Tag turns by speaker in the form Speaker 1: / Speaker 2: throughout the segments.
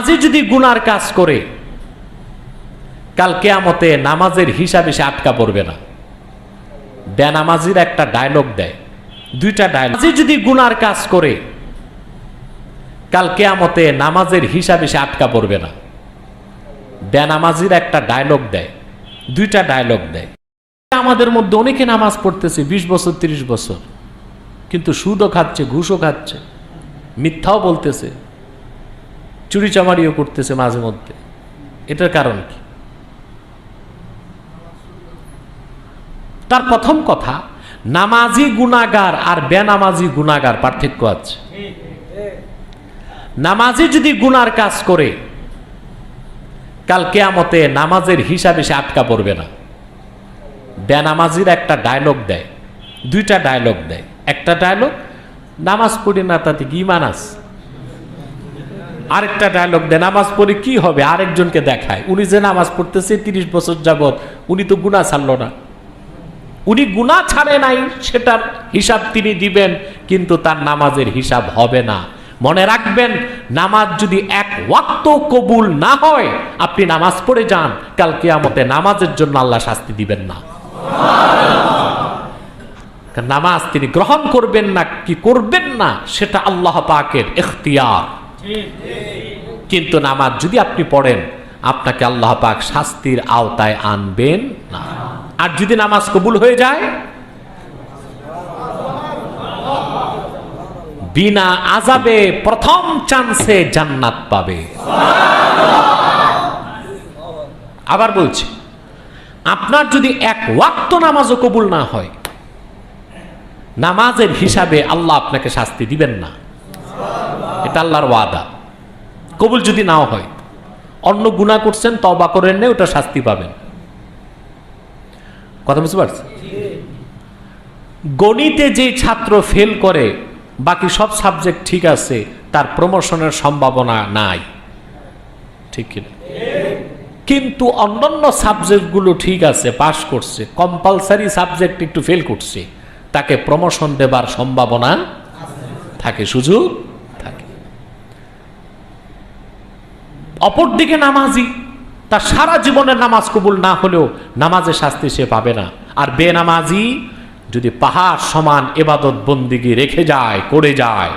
Speaker 1: নামাজি যদি গুনার কাজ করে কাল কিয়ামতে নামাজের হিসাবে সে আটকা পড়বে না। বেনামাজির একটা ডায়লগ দেয়, দুইটা ডায়লগ। নামাজি যদি গুনার কাজ করে কাল কিয়ামতে নামাজের হিসাবে সে আটকা পড়বে না। বেনামাজির একটা ডায়লগ দেয়, দুইটা ডায়লগ দেয়। আমাদের মধ্যে অনেকে নামাজ পড়তেছে 20 বছর 30 বছর, কিন্তু সুদও খাচ্ছে, ঘুষও খাচ্ছে, মিথ্যাও বলতেছে, চুরি চামারিও করতেছে মাঝে মধ্যে। এটার কারণ কি? তার প্রথম কথা, নামাজি গুনাহগার আর বেনামাজি গুনাহগার পার্থক্য আছে। নামাজি যদি গুনার কাজ করে কাল কিয়ামতে নামাজের হিসাবে সে আটকা পড়বে না। বেনামাজির একটা ডায়লগ দেয়, দুইটা ডায়লগ দেয়। একটা ডায়লগ, নামাজ পড়ি না তাতে কি ঈমান আছে। আরেকটা ডায়লগ দেয়, নামাজ পড়ে কি হবে, আরেকজনকে দেখায়। উনি যে নামাজ পড়তেছে 30 বছর যাবত, উনি তো গুনাহ ছাড়লো না। উনি গুনাহ ছাড়ে নাই, সেটার হিসাব তিনি দিবেন, কিন্তু তার নামাজের হিসাব হবে না। মনে রাখবেন, নামাজ যদি এক ওয়াক্ত কবুল না হয়, আপনি নামাজ পড়ে যান, কাল কিয়ামতে নামাজের জন্য আল্লাহ শাস্তি দিবেন না। নামাজ তিনি গ্রহণ করবেন না কি করবেন না, সেটা আল্লাহ পাকের ইখতিয়ার। কিন্তু নামাজ যদি আপনি পড়েন, আপনাকে আল্লাহ পাক শাস্তির আওতায় আনবেন না। আর যদি নামাজ কবুল হয়ে যায়, বিনা আযাবে প্রথম চান্সে জান্নাত পাবে। আবার বলছি, আপনার যদি এক ওয়াক্ত নামাজও কবুল না হয়, নামাজের হিসাবে আল্লাহ আপনাকে শাস্তি দিবেন না। এটা আল্লাহর ওয়াদা। কবুল যদি নাও হয়, অন্য গুনাহ করছেন, তওবা করেন না, ওটা শাস্তি পাবেন। কথা বুঝতে পারছেন? গণিতে যে ছাত্র ফেল করে, বাকি সব সাবজেক্ট ঠিক আছে, তার প্রমোশনের সম্ভাবনা নাই, ঠিক কিনা? কিন্তু অন্যান্য সাবজেক্টগুলো ঠিক আছে, পাস করছে, কম্পালসারি সাবজেক্ট একটু ফেল করছে, তাকে প্রমোশন দেবার সম্ভাবনা থাকে, সুযোগ থাকে। অপরদিকে নামাজি, তার সারা জীবনের নামাজ কবুল না হলেও নামাজের শাস্তি সে পাবে না। আর বেনামাজি যদি পাহাড় সমান ইবাদত বন্দিগি রেখে যায়, করে যায়,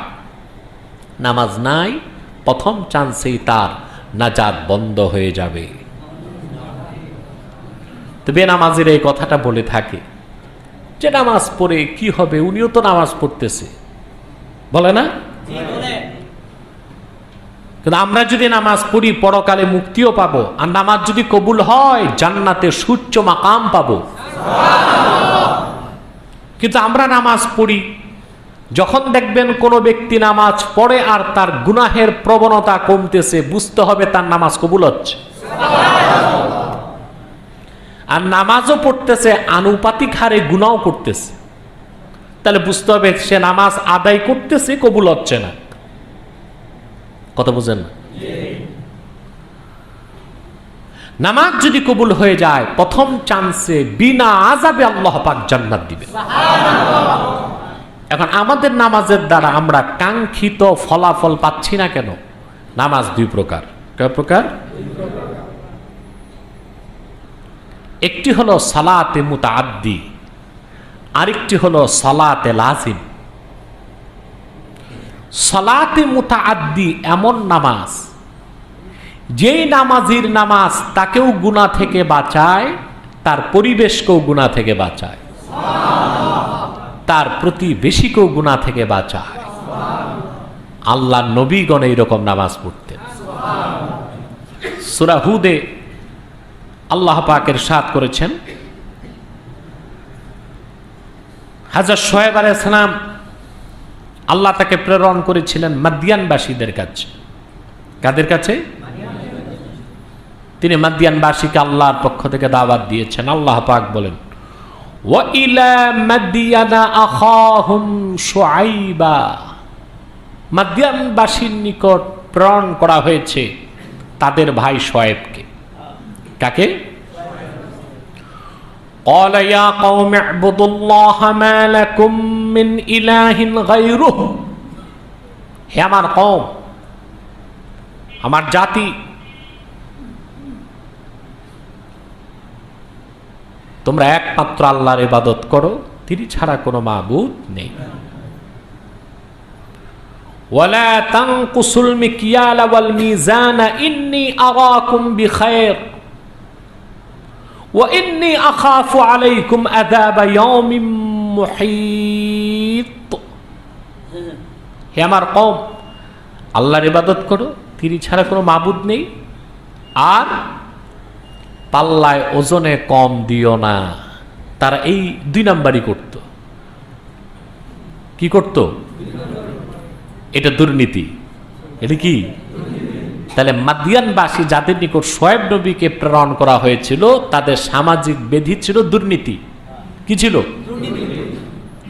Speaker 1: নামাজ নাই, প্রথম চান্সেই তার নাজাত বন্ধ হয়ে যাবে। তো বেনামাজির এই কথাটা বলে থাকে যে নামাজ পড়ে কি হবে, উনিও তো নামাজ পড়তেছে, বলে না? কিন্তু আমরা যদি নামাজ পড়ি, পরকালে মুক্তিও পাবো, আর নামাজ যদি কবুল হয়, জান্নাতে সুউচ্চ মাকাম পাবো। কিন্তু আমরা নামাজ পড়ি, যখন দেখবেন কোনো ব্যক্তি নামাজ পড়ে আর তার গুনাহের প্রবণতা কমতেছে, বুঝতে হবে তার নামাজ কবুল হচ্ছে। আর নামাজও পড়তেছে, আনুপাতিক হারে গুনাহও করতেছে, তাহলে বুঝতে হবে সে নামাজ আদায় করতেছে, কবুল হচ্ছে না। কথা বুঝেন না? নামাজ যদি কবুল হয়ে যায়, প্রথম চান্সে বিনা আযাবে আল্লাহ পাক জান্নাত দিবেন। এখন আমাদের নামাজের দ্বারা আমরা কাঙ্ক্ষিত ফলাফল পাচ্ছি না কেন? নামাজ দুই প্রকার। কয় প্রকার? একটি হলো সালাতে মুতাআদ্দি, আরেকটি হলো সালাতে লাজিম। সালাতে মুতাআদ্দি এমন নামাজ, যেই নামাজির নামাজ তাকেও গুনাহ থেকে বাঁচায়, তার পরিবেশকেও গুনাহ থেকে বাঁচায়, তার প্রতিবেশীকেও গুনাহ থেকে বাঁচায়। আল্লাহর নবীগণ এইরকম নামাজ পড়তেন। সূরা হুদে আল্লাহ পাক ইরশাদ করেছেন, হযরত শুআয়ব আলাইহিস সালাম, আল্লাহ তাকে প্রেরণ করেছিলেন মাদিয়ানবাসীদের কাছে। কাদের কাছে? তিনি মাদিয়ানবাসীকে আল্লাহর পক্ষ থেকে দাওয়াত দিয়েছেন। আল্লাহ পাক বলেন, ওয়া ইলা মাদিয়ানা আখাহুম শুআইবা, মাদিয়ানবাসীর নিকট প্রেরণ করা হয়েছে তাদের ভাই শুআয়বকে। কাকে? قال يا قوم اعبدوا الله ما لكم من إله غيره। হে আমার কওম, আমার জাতি, তোমরা একমাত্র আল্লাহর ইবাদত করো, তিনি ছাড়া কোনো মাবুদ নেই। ওয়ালা তানকুসুল মিকিয়াল ওয়াল মিজানা ইন্নী আরাকুম বিখায়র ওয়া ইন্নী আখাফু আলাইকুম আযাব ইয়াউমিন মুহীত। হে আমার কওম, আল্লাহর ইবাদত করো, তিনি ছাড়া কোনো মাবুদ নেই, আর পাল্লায় ওজনে কম দিও না। তারা এই 2 নাম্বারই করত। কি করত? এটা দুর্নীতি। এটা কি? তাহলে মাদিয়ানবাসী যাদের নিকট শোয়েব নবীকে প্রেরণ করা হয়েছিল, তাদের সামাজিক বেধি ছিল দুর্নীতি। কি ছিল?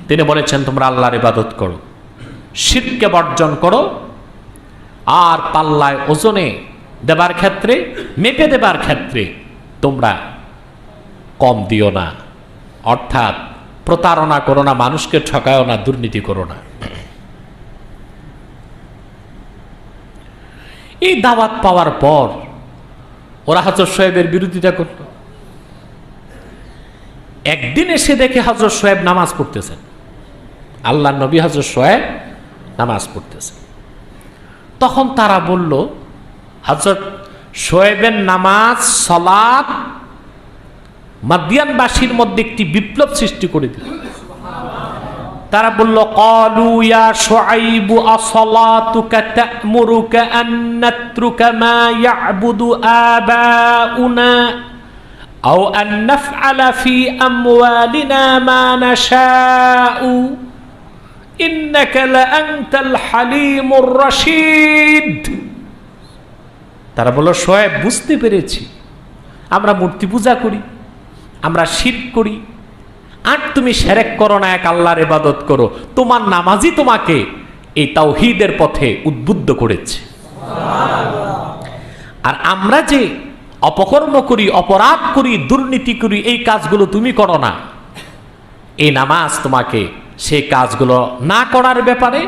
Speaker 1: তিনি বলেছেন তোমরা আল্লাহর ইবাদত করো, শিরকে বর্জন করো, আর পাল্লায় ওজনে দেবার ক্ষেত্রে, মেপে দেবার ক্ষেত্রে তোমরা কম দিও না। অর্থাৎ প্রতারণা করো না, মানুষকে ঠকায়ও না, দুর্নীতি করো না। এই দাওয়াত পাওয়ার পর ওরা হযরত শোয়েবের বিরোধিতা করত। একদিন এসে দেখে হযরত শোয়েব নামাজ পড়তেছেন, আল্লাহর নবী হযরত শোয়েব নামাজ পড়তেছেন। তখন তারা বলল, হযরত শোয়েবের নামাজ, সালাত মাদিয়ানবাসীর মধ্যে একটি বিপ্লব সৃষ্টি করে দিল। তারা বলল, ক্বালু ইয়া শুআইবু আসসালাতুকা তা'মুরুকা আন নাতরুকা মা ইয়া'বুদু আবাউনা আও আন নাফআলা ফি আমওয়ালিনা মা নাশাউ ইন্নাকা লাআনতাল হালিমুর রাশীদ। তারা বলল, শোয়েব, বুঝতে পেরেছি, আমরা মূর্তি পূজা করি, আমরা শিরক করি, আর তুমি শিরক করো না, এক আল্লাহর ইবাদত করো। তোমার নামাজই তোমাকে এই তাওহীদের পথে উদ্বুদ্ধ করেছে। আর আমরা যে অপকর্ম করি, অপরাধ করি, দুর্নীতি করি, এই কাজগুলো তুমি করো না। এই নামাজ তোমাকে সেই কাজগুলো না করার ব্যাপারে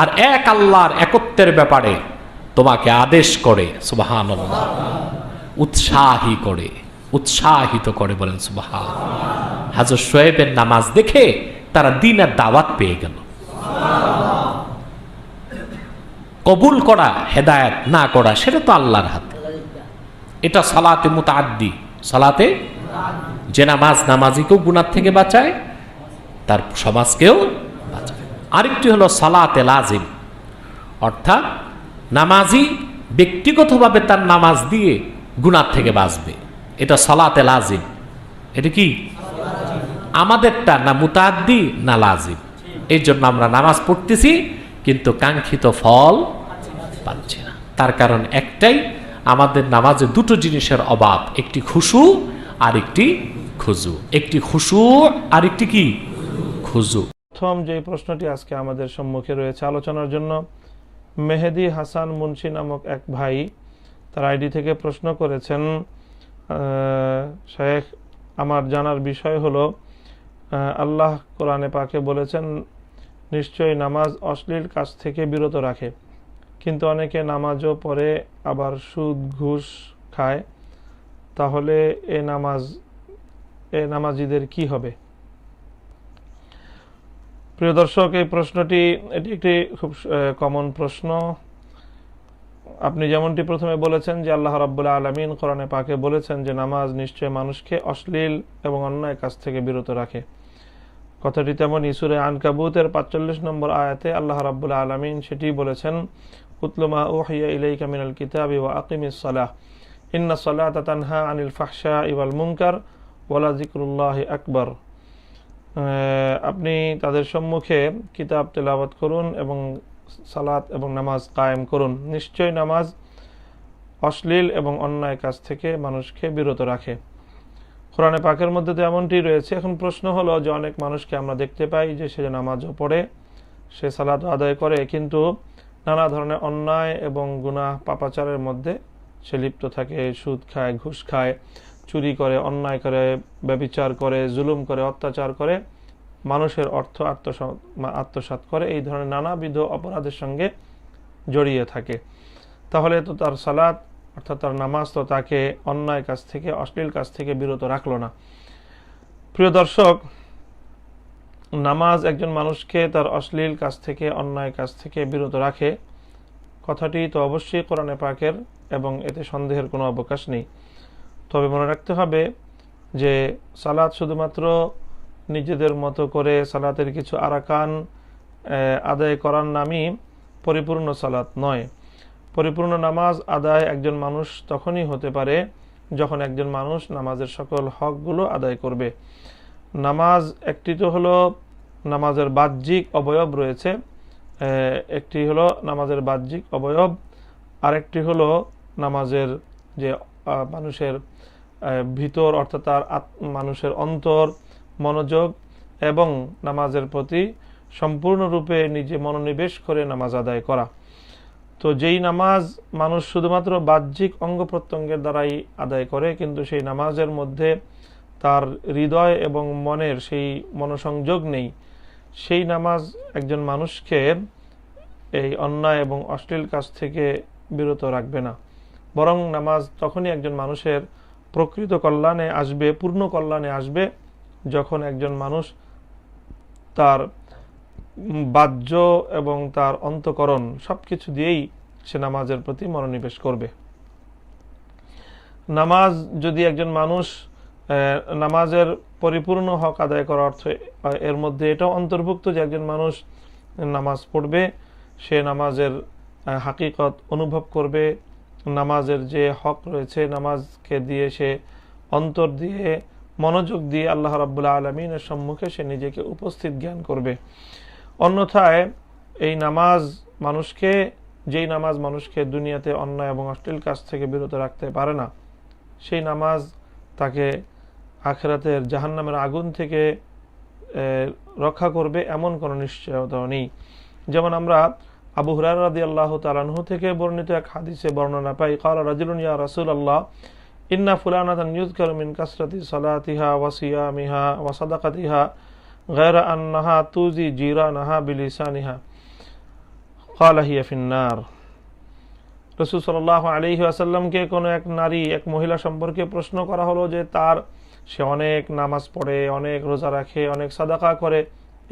Speaker 1: আর এক আল্লাহর একত্বের ব্যাপারে তোমাকে আদেশ করে। সুবহানাল্লাহ। উৎসাহিত করে, বলেন সুবহানাল্লাহ। হযরত শোয়েবের নামাজ দেখে তারা দ্বীনের দাওয়াত পেয়ে গেল। কবুল করা, হেদায়েত না করা, সেটা তো আল্লাহর হাতে। এটা সালাতে মুতাআদ্দি, সালাতে যে নামাজ নামাজিকেও গুনাহ থেকে বাঁচায়, তার সমাজকেও বাঁচায়। আরেকটি হলো সালাতে লাজিম, অর্থাৎ নামাজি ব্যক্তিগতভাবে তার নামাজ দিয়ে গুনাহ থেকে বাঁচবে। এটা সালাতে লাজিম। এটা কি আমাদেরটা? না মুতাআদ্দি না লাজিম। এই জন্য আমরা নামাজ পড়তেছি কিন্তু কাঙ্ক্ষিত ফল পাচ্ছি না। তার কারণ একটাই, আমাদের নামাজে 2টো জিনিসের অভাব, একটি খুশু আর একটি খুজু। একটি খুশু আর একটি কি? খুজু।
Speaker 2: প্রথম যে প্রশ্নটি আজকে আমাদের সম্মুখে রয়েছে আলোচনার জন্য, মেহেদি হাসান মুন্সি নামক এক ভাই তার আইডি থেকে প্রশ্ন করেছেন, শেখ, আমার জানার বিষয় হলো, আল্লাহ কোরআনে পাকে বলেছেন নিশ্চয়ই নামাজ অশ্লীল কাজ থেকে বিরত রাখে, কিন্তু অনেকে নামাজও পড়ে আবার সুদ ঘুষ খায়, তাহলে এ নামাজিদের কি হবে? প্রিয় দর্শক, এই প্রশ্নটি এটি একটি খুব কমন প্রশ্ন। আপনি যেমনটি প্রথমে বলেছেন যে আল্লাহ রাব্বুল আলামিন কোরআনে পাকে বলেছেন যে নামাজ নিশ্চয় মানুষকে অশ্লীল এবং অন্যায় কাজ থেকে বিরত রাখে। কথাটি তেমনই সূরা আনকাবুতের 45 নম্বর আয়াতে আল্লাহ রাব্বুল আলামিন সেটি বলেছেন, উতলু মা উহিয়া ইলাইকা মিনাল কিতাবি ওয়া আকিমিস সালাহ ইন্নাস সালাতা তানহা আনিল ফাহশাই ওয়াল মুনকার ওয়ালা যিকরুল্লাহি আকবার। আপনি তাদের সম্মুখে কিতাব তেলাওয়াত করুন এবং সালাত এবং নামাজ কায়েম করুন। নিশ্চয় নামাজ অশ্লীল এবং অন্যায় কাজ থেকে মানুষকে বিরত রাখে। কোরআনে পাকের মধ্যে তো এমনটি রয়েছে। এখন প্রশ্ন হলো যে অনেক মানুষকে আমরা দেখতে পাই যে সে নামাজও পড়ে, সে সালাত আদায় করে, কিন্তু নানা ধরনের অন্যায় এবং গুনাহ পাপাচারের মধ্যে সে লিপ্ত থাকে। সুদ খায়, ঘুষ খায়, চুরি করে, অন্যায় করে, ব্যভিচার করে, জুলুম করে, অত্যাচার করে, মানুষের অর্থ আত্মসাৎ করে, এই ধরনের নানাবিধ অপরাধের সঙ্গে জড়িয়ে থাকে। তাহলে তো তার সালাত অর্থাৎ তার নামাজ তো তাকে অন্যায় কাজ থেকে, অশ্লীল কাজ থেকে বিরত রাখলো না। প্রিয় দর্শক, নামাজ একজন মানুষকে তার অশ্লীল কাজ থেকে, অন্যায় কাজ থেকে বিরত রাখে, কথাটি তো অবশ্যই কোরআনে পাকের এবং এতে সন্দেহের কোনো অবকাশ নেই। তবে মনে রাখতে হবে যে সালাত শুধুমাত্র নিজেদের মতো করে সালাতের কিছু আরাকান আদায় করার নামই পরিপূর্ণ সালাত নয়। পরিপূর্ণ নামাজ আদায় একজন মানুষ তখনই হতে পারে যখন একজন মানুষ নামাজের সকল হকগুলো আদায় করবে। নামাজ একটি তো হলো নামাজের বাহ্যিক অবয়ব রয়েছে, একটি হলো নামাজের বাহ্যিক অবয়ব, আরেকটি হলো নামাজের যে মানুষের ভিতর অর্থাৎ তার মানুষের অন্তর, মনোযোগ এবং নামাজের প্রতি সম্পূর্ণরূপে নিজে মনোনিবেশ করে নামাজ আদায় করা। তো যেই নামাজ মানুষ শুধুমাত্র বাহ্যিক অঙ্গ প্রত্যঙ্গের দ্বারাই আদায় করে, কিন্তু সেই নামাজের মধ্যে তার হৃদয় এবং মনের সেই মনোসংযোগ নেই, সেই নামাজ একজন মানুষকে এই অন্যায় এবং অশ্লীল কাজ থেকে বিরত রাখবে না। বরং নামাজ তখনই একজন মানুষের প্রকৃত কল্যাণে আসবে, পূর্ণ কল্যাণে আসবে, যখন একজন মানুষ তার বাহ্য এবং তার অন্তঃকরণ সবকিছু দিয়েই সে নামাজের প্রতি মনোনিবেশ করবে। নামাজ যদি একজন মানুষ নামাজের পরিপূর্ণ হক আদায় করার অর্থ এর মধ্যে এটাও অন্তর্ভুক্ত যে একজন মানুষ নামাজ পড়বে, সে নামাজের হাকিকত অনুভব করবে, নামাজের যে হক রয়েছে নামাজকে দিয়ে সে অন্তর দিয়ে মনোযোগ দিয়ে আল্লাহ রাব্বুল আলামিনের সম্মুখে সে নিজেকে উপস্থিত জ্ঞান করবে। অন্যথায় এই নামাজ মানুষকে, যেই নামাজ মানুষকে দুনিয়াতে অন্যায় এবং অশ্লীল কাজ থেকে বিরত রাখতে পারে না, সেই নামাজ তাকে আখিরাতের জাহান্নামের আগুন থেকে রক্ষা করবে এমন কোনো নিশ্চয়তা নেই। যেমন আমরা আবু হুরায়রা রাদিয়াল্লাহু তাআলা আনহু থেকে বর্ণিত এক হাদিসে বর্ণনা পাই, ক্বালা রাজুলুন ইয়া রাসূলুল্লাহ ইন্না ফুলানাতান ইউযকারু মিন কাসরাতি সালাতিহা ওয়া সিয়ামিহা ওয়া সাদাকাতিহা গায়রা আন্নাহা তুজি জিরানাহা বিলিসানিহা ক্বালা হিয়া ফিন্নার। রাসূল সাল্লাল্লাহু আলাইহি ওয়াসাল্লামকে কোন এক নারী, এক মহিলা সম্পর্কে প্রশ্ন করা হলো যে সে অনেক নামাজ পড়ে, অনেক রোজা রাখে, অনেক সাদাকা করে,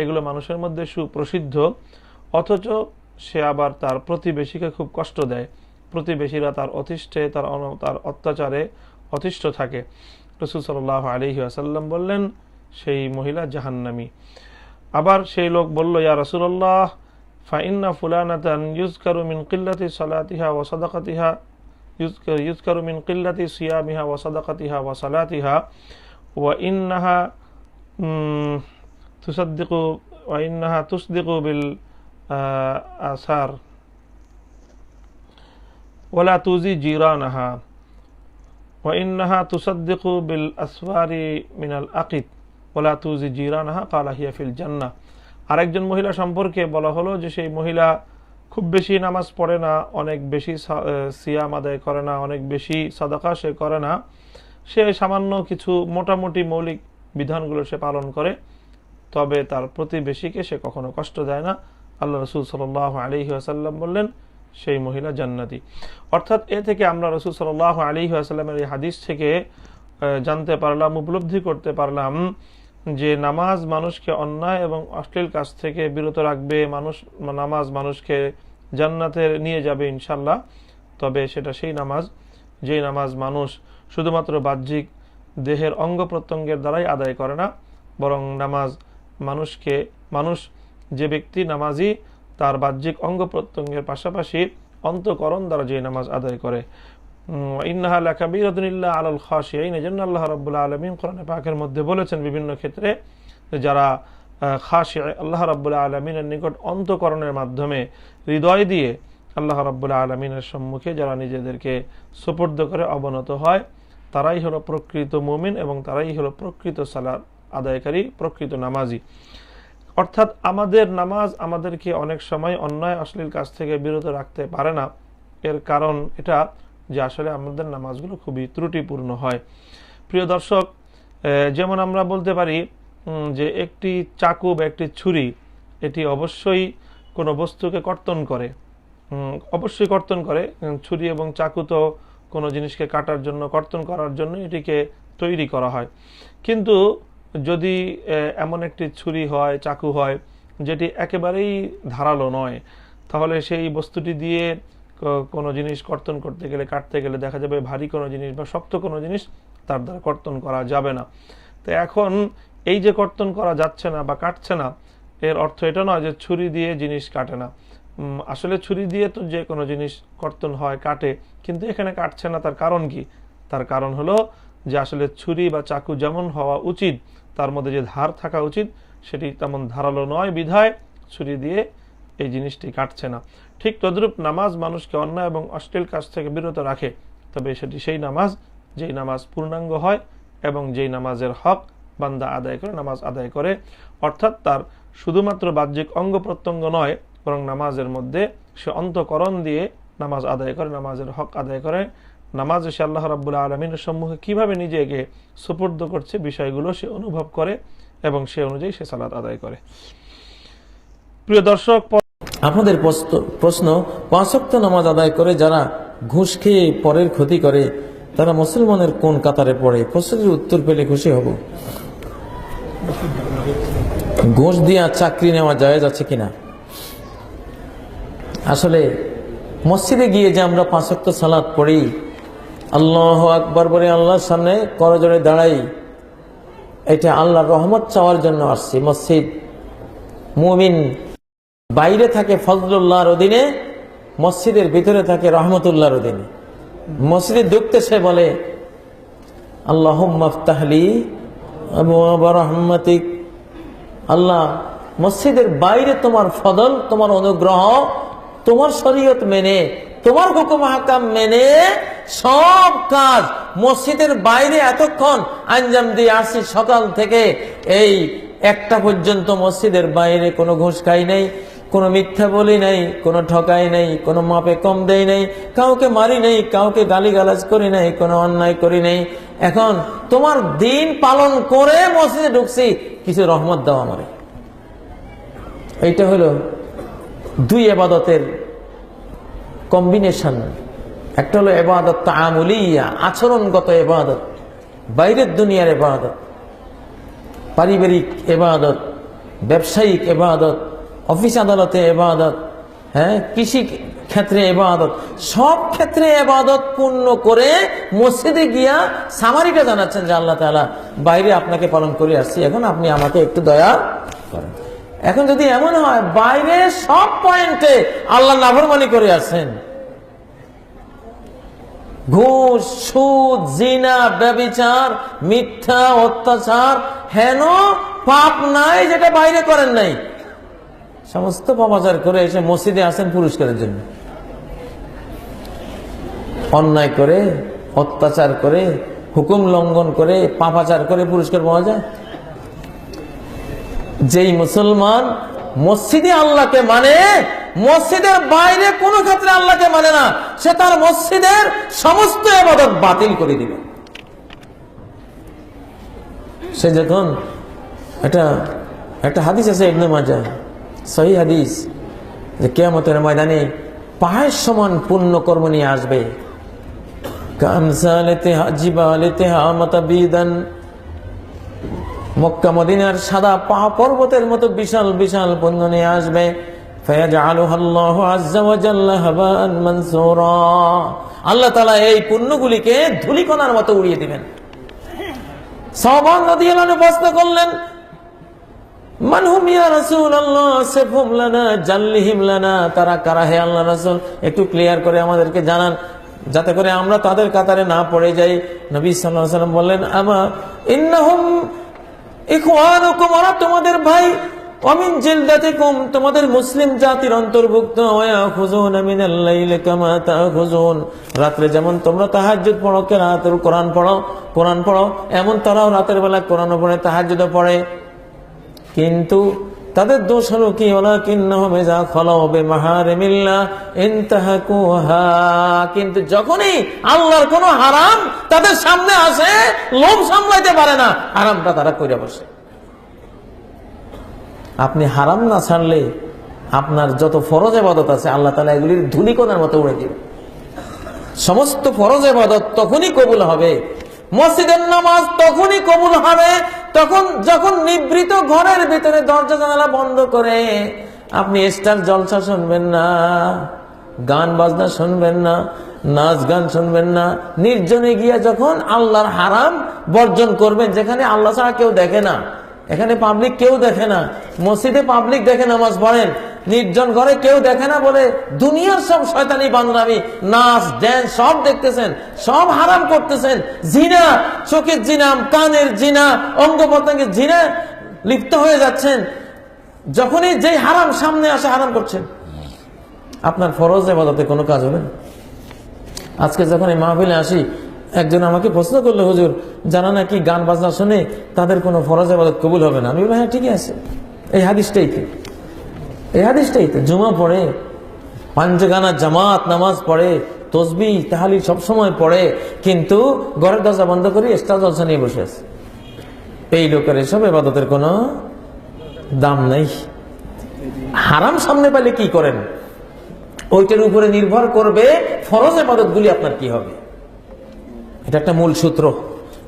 Speaker 2: এগুলো মানুষের মধ্যে সুপ্রসিদ্ধ, অথচ সে আবার তার প্রতিবেশীকে খুব কষ্ট দেয়, প্রতিবেশীরা তার অতিষ্ঠে, তার অত্যাচারে অতিষ্ঠ থাকে। রাসূল সাল্লাল্লাহু আলাইহি ওয়াসাল্লাম বললেন, সেই মহিলা জাহান্নামী। আবার সেই লোক বলল, ইয়া রাসূলুল্লাহ ফাইন্না ফুলানাতান ইউযকারু মিন কিল্লাতি সালাতিহা ওয়া সাদাকাতিহা ইউযকারু মিন কিল্লাতি সিয়ামিহা ওয়া সাদাকাতিহা ওয়া সালাতিহা ওয়া ইন্নাহা তুসদিকু বিল আসার ওয়ালা তুজি জিরানাহা ওয়া ইন্নাহা তুসাদ্দিকু বিল আসওয়ারি মিনাল আকিদ ওয়ালা তুজি জিরানাহা ক্বালা হিয়া ফিল জান্নাহ। আরেকজন মহিলা সম্পর্কে বলা হলো যে সেই মহিলা খুব বেশি নামাজ পড়ে না, অনেক বেশি সিয়াম আদায় করে না, অনেক বেশি সাদাকা সে করে না, সে সামান্য কিছু মোটামুটি মৌলিক বিধানগুলো সে পালন করে, তবে তার প্রতিবেশীকে সে কখনো কষ্ট দেয় না। আল্লাহ রাসূল সাল্লাল্লাহু আলাইহি ওয়াসাল্লাম বললেন, সেই মহিলা জান্নাতি। অর্থাৎ এ থেকে আমরা রাসূল সাল্লাল্লাহু আলাইহি ওয়াসাল্লামের এই হাদিস থেকে জানতে পারলাম, উপলব্ধি করতে পারলাম যে নামাজ মানুষকে অন্যায় এবং অশ্লীল কাজ থেকে বিরত রাখবে, নামাজ মানুষকে জান্নাতে নিয়ে যাবে ইনশাল্লাহ। তবে সেটা সেই নামাজ, যেই নামাজ মানুষ শুধুমাত্র বাহ্যিক দেহের অঙ্গ প্রত্যঙ্গের দ্বারাই আদায় করে না, বরং নামাজ মানুষ যে ব্যক্তি নামাজি, তার বাহ্যিক অঙ্গ প্রত্যঙ্গের পাশাপাশি অন্তঃকরণ দ্বারা যে নামাজ আদায় করে। ইন্নাহা লাকাবীরাতুন ইল্লা আলাল খাশিঈন, এজন্য আল্লাহ রাব্বুল আলামিন কোরআনে পাকের মধ্যে বলেছেন বিভিন্ন ক্ষেত্রে, যারা খাশি, আল্লাহ রাব্বুল আলামিনের নিকট অন্তঃকরণের মাধ্যমে হৃদয় দিয়ে আল্লাহ রাব্বুল আলামিনের সম্মুখে যারা নিজেদেরকে সুপর্দ করে অবনত হয়, তারাই হলো প্রকৃত মুমিন এবং তারাই হলো প্রকৃত সালাত আদায়কারী, প্রকৃত নামাজি। অর্থাৎ আমাদের নামাজ আমাদেরকে অনেক সময় অন্যায় অশ্লীল কাজ থেকে বিরত রাখতে পারে না। এর কারণ এটা যে আসলে আমাদের নামাজগুলো খুবই ত্রুটিপূর্ণ হয়। প্রিয় দর্শক, যেমন আমরা বলতে পারি যে একটি চাকু বা একটি ছুরি, এটি অবশ্যই কোনো বস্তুকে কর্তন করে, অবশ্যই কর্তন করে। ছুরি এবং চাকু তো কোনো জিনিসকে কাটার জন্য, কর্তন করার জন্য এটিকে তৈরি করা হয়। কিন্তু যদি এমন একটি ছুরি হয়, চাকু হয়, যেটি একেবারেই ধারালো নয়, তাহলে সেই বস্তুটি দিয়ে কোনো জিনিস কর্তন করতে গেলে, কাটতে গেলে দেখা যাবে ভারী কোনো জিনিস বা শক্ত কোনো জিনিস তার দ্বারা কর্তন করা যাবে না। তো এখন এই যে কর্তন করা যাচ্ছে না বা কাটছে না, এর অর্থ এটা নয় যে ছুরি দিয়ে জিনিস কাটে না। আসলে ছুরি দিয়ে তো যে কোনো জিনিস কর্তন হয়, কাটে, কিন্তু এখানে কাটছে না। তার কারণ কি? তার কারণ হলো যে আসলে ছুরি বা চাকু যেমন হওয়া উচিত, তার মধ্যে যে ধার থাকা উচিত, সেটি তেমন ধারালো নয়, বিধায় ছুরি দিয়ে এই জিনিসটি কাটছে না। ঠিক তদ্রূপ নামাজ মানুষকে অন্যায় এবং অশ্লীল কাজ থেকে বিরত রাখে, তবে সেটি সেই নামাজ যেই নামাজ পূর্ণাঙ্গ হয় এবং যেই নামাজের হক বান্দা আদায় করে, নামাজ আদায় করে, অর্থাৎ তার শুধুমাত্র বাহ্যিক অঙ্গ প্রত্যঙ্গ নয়, বরং নামাজের মধ্যে সে অন্তঃকরণ দিয়ে নামাজ আদায় করে, নামাজের হক আদায় করে। নামাজ সে আল্লাহ রাব্বুল আলামিনের সম্মুখে কিভাবে নিজেকে সুপুর্দ করছে, বিষয়গুলো সে অনুভব করে এবং সে অনুযায়ী সে সালাত আদায় করে। প্রিয় দর্শক,
Speaker 3: আপনাদের প্রশ্ন, 5 ওয়াক্ত নামাজ আদায় করে যারা ঘুষ খেয়ে পরের ক্ষতি করে, তারা মুসলমানের কোন কাতারে পড়ে? প্রশ্নের উত্তর পেলে খুশি হব। ঘুষ দিয়ে চাকরি নেওয়া জায়েজ আছে কিনা? আসলে মসজিদে গিয়ে যে আমরা 5 ওয়াক্ত সালাত পড়ি, আল্লাহু আকবার বলে আল্লাহর সামনে করজোড়ে দাঁড়াই, এটা আল্লাহর রহমত চাওয়ার জন্য আসছে। মসজিদ মুমিন বাইরে থাকে ফজলুল্লাহর অধীনে, মসজিদের ভিতরে থাকে রহমতুল্লাহর অধীনে। মসজিদে ঢুকতে সে বলে আল্লাহুম্মা ইফতাহলি আবওয়াব রাহমাতিক। আল্লাহ, মসজিদের বাইরে তোমার ফজল, তোমার অনুগ্রহ, তোমার শরীয়ত মেনে, তোমার হুকুম হাকাম মেনে সব কাজ মসজিদের বাইরে এতক্ষণ আঞ্জাম দিয়ে আসছি। সকাল থেকে এই 1টা পর্যন্ত মসজিদের বাইরে কোনো ঘুষ খাই নাই, কোনো মিথ্যা বলি নাই, কোনো ঠকাই নাই, কোনো মাপে কম দেই নাই, কাউকে মারি নাই, কাউকে গালিগালাজ করি নাই, কোনো অন্যায় করি নাই। এখন তোমার দিন পালন করে মসজিদে ঢুকছি, কিছু রহমত দাও আমারে। এইটা হলো 2 ইবাদতের কম্বিনেশন। একটা হলো ইবাদত তাআমুলিয়া, আচরণগত ইবাদত, বাইরের দুনিয়ার ইবাদত, পারিবারিক ইবাদত, ব্যবসায়িক ইবাদত, অফিস আদালতে ইবাদত, কৃষি ক্ষেত্রে ইবাদত, সব ক্ষেত্রে ইবাদত পূর্ণ করে মসজিদে গিয়া সামারিটা জানাচ্ছেন যে আল্লাহ তাআলা বাইরে আপনাকে পালন করে আসছি, এখন আপনি আমাকে একটু দয়া করেন। এখন যদি এমন হয় বাইরে সব পয়েন্টে আল্লাহ নাফরমানি করে আসেন, ঘুষ, সুদ, জিনা, ব্যভিচার, মিথ্যা, অত্যাচার, হেন পাপ নাই যেটা বাইরে করেন নাই, সমস্ত পাপাচার করে এসে মসজিদে আসেন পুরস্কারের জন্য। অন্যায় করে, অত্যাচার করে, হুকুম লঙ্ঘন করে, পাপাচার করে পুরস্কার পাওয়া যায়? যেই মুসলমান মসজিদে আল্লাহকে মানে, মসজিদের বাইরে কোনো ক্ষেত্রে আল্লাহকে মানে না, সে তার মসজিদের সমস্ত ইবাদত বাতিল করে দিবে। সে যখন একটা হাদিস আছে ইবনে মাজাহ, সহিহ হাদিস, যে কিয়ামতের ময়দানে পাহাড় সমান পুণ্য কর্ম নিয়ে আসবে। কামসালিতিহা জিবালিতিহা মাতাবিদান, মক্কা মদিনার সাদা পর্বতের মতো বিশাল বিশাল পুণ্য নিয়ে আসবে। ফায়াজআলুহাল্লাহু আযজা ওয়া জাল্লা হাবাআন মানসুরা, আল্লাহ তাআলা এই পুণ্যগুলিকে ধূলিকণার মতো উড়িয়ে দিবেন। সাহাবান রাদিয়াল্লাহু আনহু প্রশ্ন করলেন, মান হুম ইয়া রাসূলুল্লাহ, সিফহুম লানা জাল্লিহিম লানা, তারা কারা হে আল্লাহর রাসূল, একটু ক্লিয়ার করে আমাদেরকে জানান, যাতে করে আমরা তাদের কাতারে না পড়ে যাই। নবী সাল্লাল্লাহু আলাইহি ওয়াসাল্লাম বললেন, আমা ইন্নাহুম ইখওয়ানুকুম, ওরা তোমাদের ভাই, ওয়ামিন জিলদাতিকুম, তোমাদের মুসলিম জাতির অন্তর্ভুক্ত, ওয়ায়াখুযুনা মিনাল লাইলি কামা তাখুযুন, রাতে যেমন তোমরা তাহাজ্জুদ পড়ো, কিরাআতুল কোরআন পড়ো, এমন তারাও রাতের বেলা কোরআনও পড়ে, তাহাজ্জুদও পড়ে। কিন্তু তাদের দোষ হলো কি, ওয়ালাকিন্নাহুম ইযা খালাউ বিমাহারিমিল্লাহ ইনতাহাকুহা, কিন্তু যখনই আল্লাহর কোনো হারাম তাদের সামনে আসে, লোভ সামলাইতে পারে না, হারামটা তারা কইরা বসে। আপনি হারাম না ছাড়লে আপনার যত ফরজ ইবাদত আছে আল্লাহ তাআলা এগুলির ধূলিকণার মতো উড়ে দিবে। সমস্ত ফরজ ইবাদত তখনই কবুল হবে, মসজিদের নামাজ তখনই কবুল হবে যখন নিভৃত ঘরের ভিতরে দরজা জানালা বন্ধ করে আপনি স্টার জলসা শুনবেন না, গান বাজনা শুনবেন না, নাচ গান শুনবেন না, নির্জনে গিয়া যখন আল্লাহর হারাম বর্জন করবেন, যেখানে আল্লাহ ছাড়া কেউ দেখে না, এখানে পাবলিক কেউ দেখে না, মসজিদে পাবলিক দেখে নামাজ পড়েন, নির্জন ঘরে কেউ দেখে না বলে দুনিয়ার সব শয়তানি বান্দরামি নাচ ড্যান্স সব দেখতেছেন, সব হারাম করতেছেন, জিনা, চোখের জিনা, কানের জিনা, অঙ্গ প্রত্যঙ্গের জিনা লিপ্ত হয়ে যাচ্ছেন। যখনই যেই হারাম সামনে আসে হারাম করছেন, আপনার ফরজ ইবাদতে কোনো কাজ হবে না। আজকে যখন এই মাহফিলে আসি, একজন আমাকে প্রশ্ন করলো, হুজুর যারা নাকি গান বাজনা শুনে তাদের কোনো ফরজ ইবাদত কবুল হবে না। আমি বললাম হ্যাঁ ঠিকই আছে, এই হাদিসটাই তো জুমা পড়ে, পাঞ্জগানা জামাত নামাজ পড়ে, তসবিহ তাহলিল সবসময় পড়ে, কিন্তু ঘরের দরজা বন্ধ করে স্টার জলসা নিয়ে বসে আছে। এই লোকের এসব ইবাদতের কোনো দাম নাই। হারাম সামনে পেলে কি করেন, ওইটার উপরে নির্ভর করবে ফরজ ইবাদতগুলি আপনার কি হবে। এটা একটা মূল সূত্র।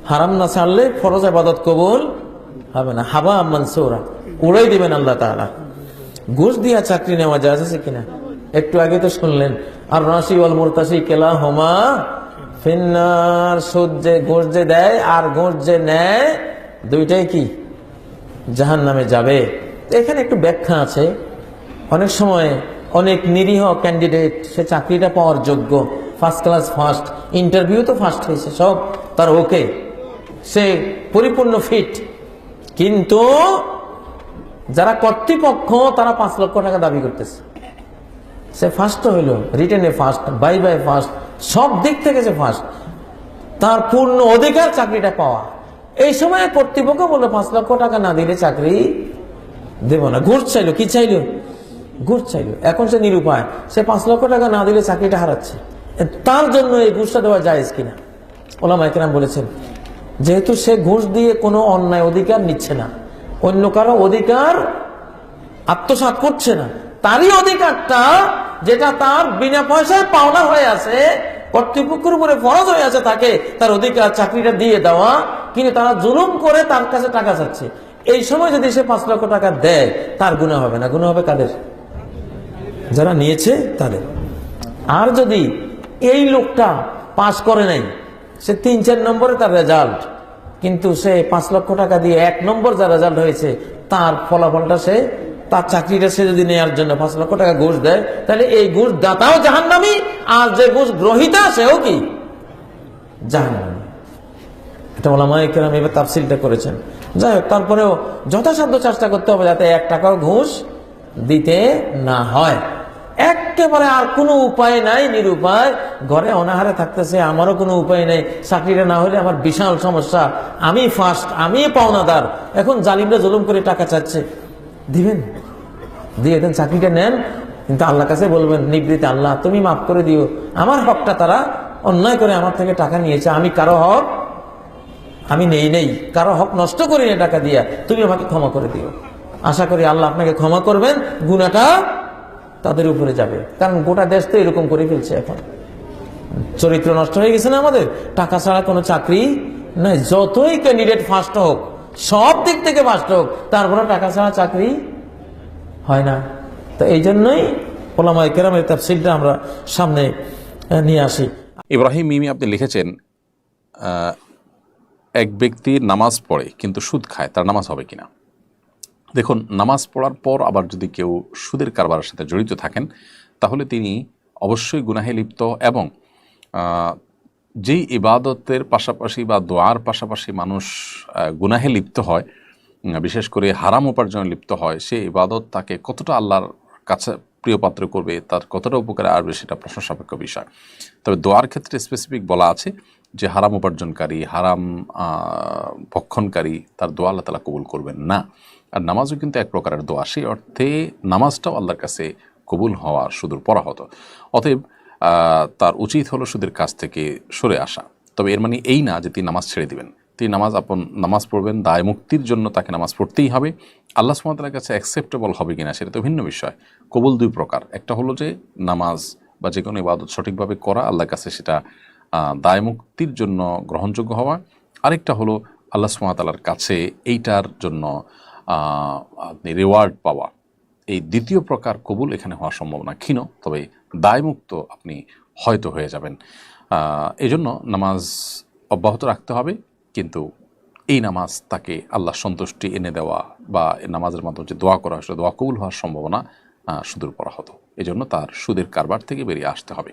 Speaker 3: হারাম না ছাড়লে ফরজ ইবাদত কবুল হবে না, হাবা মানসুরা, উড়াই দিবেন আল্লাহ তাআলা। ঘুষ দিয়া চাকরি নেওয়া যায় আছে কিনা একটু আগে তো শুনলেন, আর রাশি ওয়াল মুরতাসি কেলাহুমা ফিন্নার। সুদ যে ঘুষ যে দেয় আর ঘুষ যে নেয় দুইটাই কি জাহান্নামে যাবে। এখানে একটু ব্যাখ্যা আছে। অনেক সময় অনেক নিরীহ ক্যান্ডিডেট সে চাকরিটা পাওয়ার যোগ্য, ফার্স্ট ক্লাস ফার্স্ট, ইন্টারভিউ তো ফার্স্ট হয়েছে, সব তার ওকে, সে পরিপূর্ণ ফিট, কিন্তু যারা কর্তৃপক্ষ তারা 5 লক্ষ টাকা দাবি করতেছে। সে ফার্স্ট হইল, রিটেনে ফার্স্ট, বাই ফার্স্ট, সব দিক থেকে সে ফার্স্ট, তার পূর্ণ অধিকার চাকরিটা পাওয়া। এই সময় কর্তৃপক্ষ বলে 5 লক্ষ টাকা না দিলে চাকরি দেব না। ঘুষ চাইলো, কি চাইলো? ঘুষ চাইলো। এখন সে নিরুপায়, সে 5 লক্ষ টাকা না দিলে চাকরিটা হারাচ্ছে। তার জন্য এই ঘুষটা দেওয়া জায়েজ কিনা? ওলামায়ে কেরাম বলেছেন, যেহেতু সে ঘুষ দিয়ে কোনো অন্যায় অধিকার নিচ্ছে না, অন্য কারো অধিকার আত্মসাৎ করছে না, তারই অধিকারটা যেটা তার বিনা পয়সায় পাওনা হয়ে আছে, কর্তৃপক্ষের উপরে ফরজ হয়ে আছে তাকে তার অধিকার চাকরিটা দিয়ে দেওয়া, কিন্তু তারা জুলুম করে তার কাছে টাকা চাচ্ছে। এই সময় যদি সে 5 লক্ষ টাকা দেয়, তার গুনাহ হবে না। গুনাহ হবে কাদের? যারা নিয়েছে তাদের। আর যদি এই লোকটা পাস করে নাই, সে 3-4 নম্বরে তার রেজাল্ট, কিন্তু সে 5 লক্ষ টাকা দিয়ে 1 নম্বর যা রেজাল্ট হয়েছে তার ফলাফলটা সে, তার চাকরিটা সে যদি নেওয়ার জন্য 5 লক্ষ টাকা ঘুষ দেয়, তাহলে এই ঘুষ দাতাও জাহান্নামী, আর যে ঘুষ গ্রহীতা সেও কি জাহান্নামী। এটা ওলামায়ে কেরাম এবার তাফসীরটা করেছেন। যাই হোক, তারপরেও যথাসাধ্য চেষ্টা করতে হবে যাতে 1 টাকাও ঘুষ দিতে না হয়। একেবারে আর কোনো উপায় নাই, নিরুপায়, ঘরে অনাহারে থাকতেছে, আমারও কোনো উপায় নেই, চাকরিটা না হলে আমার বিশাল সমস্যা, আমি ফার্স্ট, আমি পাওনাদার, এখন জালিমরা জুলুম করে টাকা চাচ্ছে, দিবেন? দিয়ে দেন, চাকরিটা নেন, কিন্তু আল্লাহর কাছে বলবেন নিবৃত্তি, আল্লাহ তুমি মাফ করে দিও, আমার হকটা তারা অন্যায় করে আমার থেকে টাকা নিয়েছে, আমি কারো হক আমি নেই, কারো হক নষ্ট করি না টাকা দিয়া, তুমি আমাকে ক্ষমা করে দিও। আশা করি আল্লাহ আপনাকে ক্ষমা করবেন, গুনাহটা তাদের উপরে যাবে। কারণ গোটা দেশ তো এরকম করে ফেলছে, এখন চরিত্র নষ্ট হয়ে গেছে না আমাদের, টাকা ছাড়া কোনো চাকরি নাই। যতই ক্যান্ডিডেট ফার্স্ট হোক, সব দিক থেকে ফার্স্ট হোক, তারপরে টাকা ছাড়া চাকরি হয় না। তো এই জন্যই ওলামায়ে কেরামের তাফসীরটা আমরা সামনে নিয়ে আসি।
Speaker 4: ইব্রাহিম মিমি আপনি লিখেছেন, এক ব্যক্তি নামাজ পড়ে কিন্তু সুদ খায়, তার নামাজ হবে কিনা? দেখুন, নামাজ পড়ার পর আবার যদি কেউ সুদের কারবারের সাথে জড়িত থাকেন, তাহলে তিনি অবশ্যই গুনাহে লিপ্ত, এবং যেই ইবাদতের পাশাপাশি বা দোয়ার পাশাপাশি মানুষ গুনাহে লিপ্ত হয়, বিশেষ করে হারাম উপার্জনে লিপ্ত হয়, সে ইবাদত তাকে কতটা আল্লাহর কাছে প্রিয়পাত্র করবে, তার কতটা উপকারে আসবে, সেটা প্রশ্ন সাপেক্ষ বিষয়। তবে দোয়ার ক্ষেত্রে স্পেসিফিক বলা আছে যে হারাম উপার্জনকারী, হারাম ভক্ষণকারী, তার দোয়া আল্লাহ তাআলা কবুল করবেন না। আর নামাজও কিন্তু এক প্রকারের দোয়া, সেই অর্থে নামাজটাও আল্লাহর কাছে কবুল হওয়ার সুদূর পরাহত। অতএব তার উচিত হলো সুদের কাছ থেকে সরে আসা। তবে এর মানে এই না যে তিনি নামাজ ছেড়ে দিবেন। তিনি নামাজ পড়বেন, দায় মুক্তির জন্য তাকে নামাজ পড়তেই হবে। আল্লাহ সুবহানাহু ওয়া তাআলার কাছে অ্যাকসেপ্টেবল হবে কিনা সেটা তো ভিন্ন বিষয়। কবুল দুই প্রকার, একটা হলো যে নামাজ বা যে কোনো ইবাদত সঠিকভাবে করা, আল্লাহর কাছে সেটা দায় মুক্তির জন্য গ্রহণযোগ্য হওয়া। আরেকটা হলো আল্লাহ সুবহানাহু ওয়া তাআলার কাছে এইটার জন্য আপনি রিওয়ার্ড পাওয়া। এই দ্বিতীয় প্রকার কবুল এখানে হওয়ার সম্ভাবনা ক্ষীণ, তবে দায়মুক্ত আপনি হয়তো হয়ে যাবেন। এজন্য নামাজ অব্যাহত রাখতে হবে, কিন্তু এই নামাজ তাকে আল্লাহ সন্তুষ্টি এনে দেওয়া বা নামাজের মাধ্যমে যে দোয়া করা হয়, দোয়া কবুল হওয়ার সম্ভাবনা সুদূর পরাহত। এজন্য তার সুদের কারবার থেকে বেরিয়ে আসতে হবে।